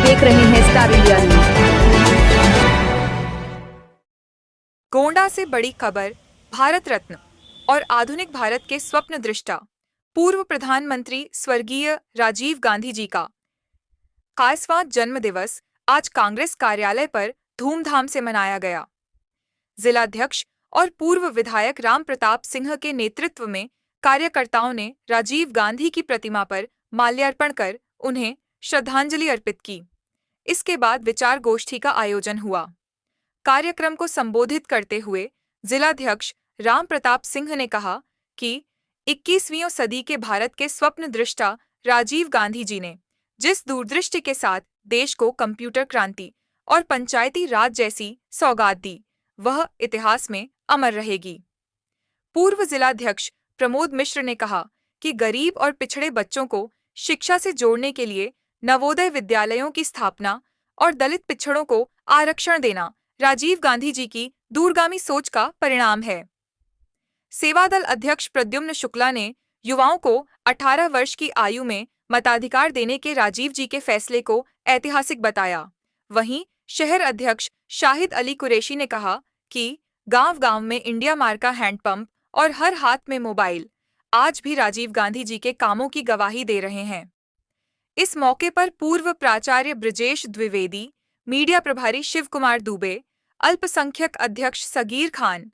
देख रहे हैं स्टार इंडिया न्यूज। गोंडा से बड़ी खबर। भारत रत्न और आधुनिक भारत के स्वप्न दृष्टा पूर्व प्रधानमंत्री स्वर्गीय राजीव गांधी जी का 81वां जन्म दिवस आज कांग्रेस कार्यालय पर धूमधाम से मनाया गया। जिलाध्यक्ष और पूर्व विधायक राम प्रताप सिंह के नेतृत्व में कार्यकर्ताओं ने राजीव गांधी की प्रतिमा पर माल्यार्पण कर उन्हें श्रद्धांजलि अर्पित की। इसके बाद विचार गोष्ठी का आयोजन हुआ। कार्यक्रम को संबोधित करते हुए जिलाध्यक्ष राम प्रताप सिंह ने कहा कि 21वीं सदी के भारत के स्वप्न दृष्टा राजीव गांधी जी ने जिस दूरदृष्टि के साथ देश को कंप्यूटर क्रांति और पंचायती राज जैसी सौगात दी, वह इतिहास में अमर रहेगी। पूर्व जिलाध्यक्ष प्रमोद मिश्र ने कहा कि गरीब और पिछड़े बच्चों को शिक्षा से जोड़ने के लिए नवोदय विद्यालयों की स्थापना और दलित पिछड़ों को आरक्षण देना राजीव गांधी जी की दूरगामी सोच का परिणाम है। सेवादल अध्यक्ष प्रद्युम्न शुक्ला ने युवाओं को 18 वर्ष की आयु में मताधिकार देने के राजीव जी के फैसले को ऐतिहासिक बताया। वहीं शहर अध्यक्ष शाहिद अली कुरैशी ने कहा कि गांव-गांव में इंडिया मार्क का हैंडपंप और हर हाथ में मोबाइल आज भी राजीव गांधी जी के कामों की गवाही दे रहे हैं। इस मौके पर पूर्व प्राचार्य ब्रजेश द्विवेदी, मीडिया प्रभारी शिव कुमार दुबे, अल्पसंख्यक अध्यक्ष सगीर खान,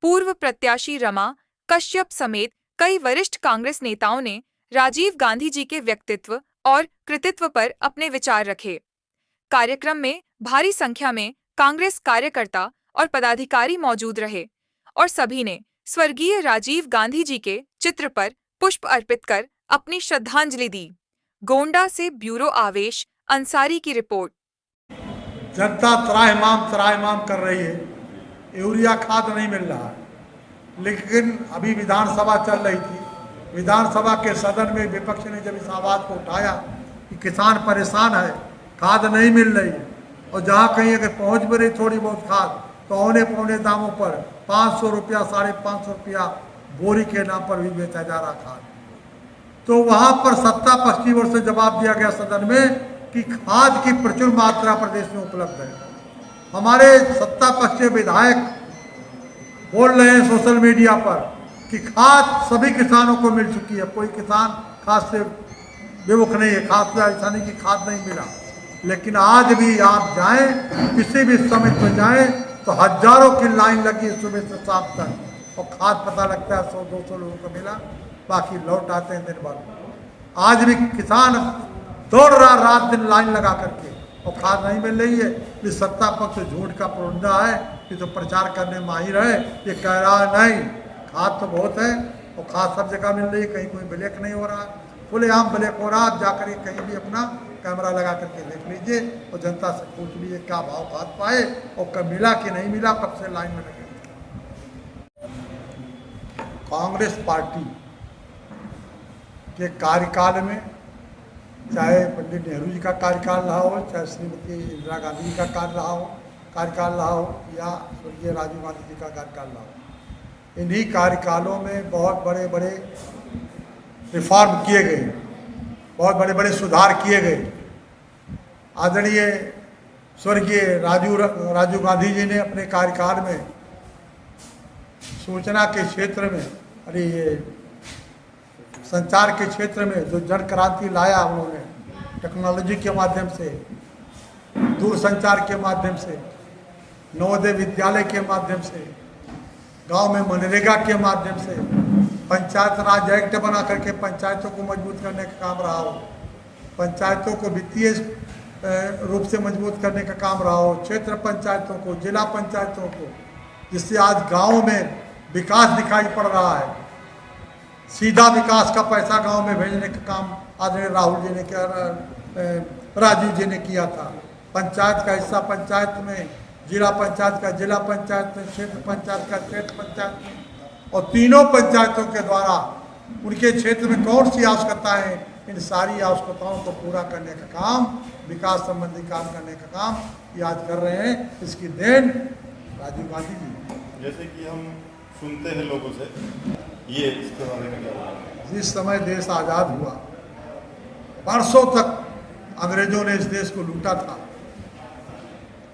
पूर्व प्रत्याशी रमा कश्यप समेत कई वरिष्ठ कांग्रेस नेताओं ने राजीव गांधी जी के व्यक्तित्व और कृतित्व पर अपने विचार रखे। कार्यक्रम में भारी संख्या में कांग्रेस कार्यकर्ता और पदाधिकारी मौजूद रहे और सभी ने स्वर्गीय राजीव गांधी जी के चित्र पर पुष्प अर्पित कर अपनी श्रद्धांजलि दी। गोंडा से ब्यूरो आवेश अंसारी की रिपोर्ट। जनता त्राहिमाम कर रही है, यूरिया खाद नहीं मिल रहा है, लेकिन अभी विधानसभा चल रही थी। विधानसभा के सदन में विपक्ष ने जब इस आवाज़ को उठाया कि किसान परेशान है, खाद नहीं मिल रही है और जहाँ कहीं अगर पहुँच भी रही थोड़ी बहुत खाद तो औने पौने दामों पर 500 रुपया 550 रुपया बोरी के नाम पर भी बेचा जा रहा खाद। तो वहाँ पर सत्ता पक्ष की ओर से जवाब दिया गया सदन में कि खाद की प्रचुर मात्रा प्रदेश में उपलब्ध है। हमारे सत्ता पक्ष के विधायक बोल रहे हैं सोशल मीडिया पर कि खाद सभी किसानों को मिल चुकी है, कोई किसान खाद से बेमुख नहीं है, खाद से ऐसा नहीं कि खाद नहीं मिला। लेकिन आज भी आप जाएं, किसी भी समिति में जाएं तो हजारों की लाइन लगी है सुबह से शाम तक और खाद पता लगता है 100-200 लोगों को मिला, बाकी लौट आते हैं दिन भर। आज भी किसान दौड़ रहा रात दिन लाइन लगा करके और खाद नहीं मिल रही है। ये सत्ता पक्ष झूठ का पुरंदा है, ये तो प्रचार करने माहिर है। ये कह रहा है नहीं, खाद तो बहुत है और खाद सब जगह मिल रही है, कहीं कोई ब्लैक नहीं हो रहा, खुलेआम ब्लैक हो रहा। आप जाकर कहीं भी अपना कैमरा लगा करके देख लीजिए और जनता से पूछ लीजिए क्या भाव खाद पाए और कब मिला कि नहीं मिला, कब से लाइन में लगे। कांग्रेस पार्टी के कार्यकाल में चाहे पंडित नेहरू जी का कार्यकाल रहा हो, चाहे श्रीमती इंदिरा गांधी जी का कार्यकाल रहा हो या स्वर्गीय राजीव गांधी जी का कार्यकाल रहा हो, इन्हीं कार्यकालों में बहुत बड़े बड़े रिफॉर्म किए गए, बहुत बड़े बड़े सुधार किए गए। आदरणीय स्वर्गीय राजीव गांधी जी ने अपने कार्यकाल में सूचना के क्षेत्र में संचार के क्षेत्र में जो जन क्रांति लाया उन्होंने, टेक्नोलॉजी के माध्यम से, दूरसंचार के माध्यम से, नवोदय विद्यालय के माध्यम से, गांव में मनरेगा के माध्यम से, पंचायत राज एक्ट बना करके पंचायतों को मजबूत करने का काम रहा हो, पंचायतों को वित्तीय रूप से मजबूत करने का काम रहा हो, क्षेत्र पंचायतों को, जिला पंचायतों को, जिससे आज गाँव में विकास दिखाई पड़ रहा है। सीधा विकास का पैसा गांव में भेजने का काम आदरणीय राहुल जी ने किया, राजीव जी ने किया था। पंचायत का हिस्सा पंचायत में, जिला पंचायत का जिला पंचायत में, क्षेत्र पंचायत का क्षेत्र पंचायत में, और तीनों पंचायतों के द्वारा उनके क्षेत्र में कौन सी आवश्यकता है, इन सारी आवश्यकताओं को पूरा करने का काम, विकास संबंधी काम करने का काम ये आज कर रहे हैं। इसकी देन राजीव गांधी जी। जैसे कि हम सुनते हैं लोगों से, ये इसके बारे में क्या? जिस समय देश आज़ाद हुआ, बरसों तक अंग्रेजों ने इस देश को लूटा था।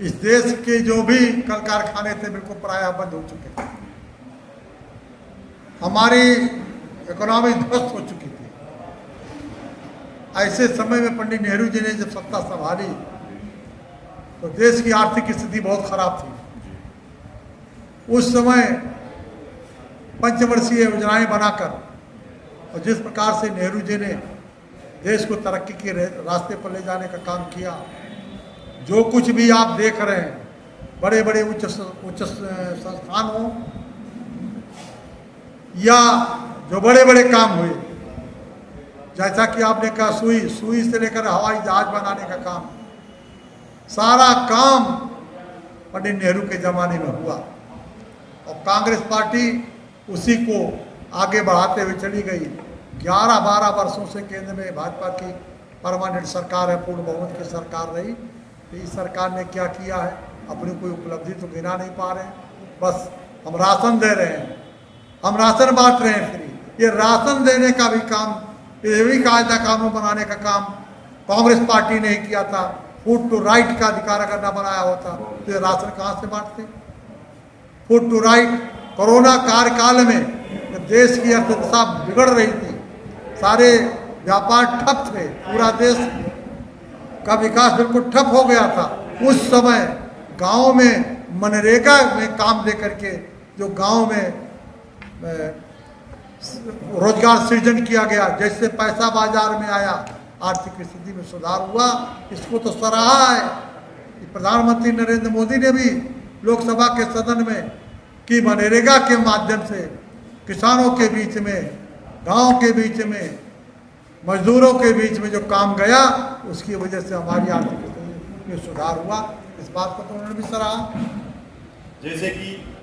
इस देश के जो भी कल कारखाने थे बिल्कुल प्रायः बंद हो चुके थे। हमारी इकोनॉमी ध्वस्त हो चुकी थी। ऐसे समय में पंडित नेहरू जी ने जब सत्ता संभाली तो देश की आर्थिक स्थिति बहुत खराब थी। उस समय पंचवर्षीय योजनाएं बनाकर और जिस प्रकार से नेहरू जी ने देश को तरक्की के रास्ते पर ले जाने का काम किया, जो कुछ भी आप देख रहे हैं, बड़े बड़े उच्च संस्थान हो या जो बड़े बड़े काम हुए, जैसा कि आपने कहा सुई से लेकर हवाई जहाज बनाने का काम, सारा काम पंडित नेहरू के ज़माने में हुआ और कांग्रेस पार्टी उसी को आगे बढ़ाते हुए चली गई। 11-12 वर्षों से केंद्र में भाजपा की परमानेंट सरकार है, पूर्ण बहुमत की सरकार रही। तो इस सरकार ने क्या किया है, अपनी कोई उपलब्धि तो गिना नहीं पा रहे हैं। बस हम राशन दे रहे हैं, हम राशन बांट रहे हैं फ्री। ये राशन देने का भी काम, ये भी कायदा कानून बनाने का काम कांग्रेस पार्टी ने ही किया था। फूड टू राइट का अधिकार अगर ना बनाया होता तो ये राशन कहाँ से बांटते। फूड टू राइट, कोरोना कार्यकाल में जब देश की अर्थव्यवस्था बिगड़ रही थी, सारे व्यापार ठप थे, पूरा देश का विकास बिल्कुल ठप हो गया था, उस समय गांव में मनरेगा में काम दे करके जो गांव में रोजगार सृजन किया गया, जैसे पैसा बाजार में आया, आर्थिक स्थिति में सुधार हुआ, इसको तो सराहा है। प्रधानमंत्री नरेंद्र मोदी ने भी लोकसभा के सदन में कि मनरेगा के माध्यम से किसानों के बीच में, गांव के बीच में, मजदूरों के बीच में जो काम गया, उसकी वजह से हमारी आर्थिक स्थिति में सुधार हुआ। इस बात को तो उन्होंने भी सराहा। जैसे कि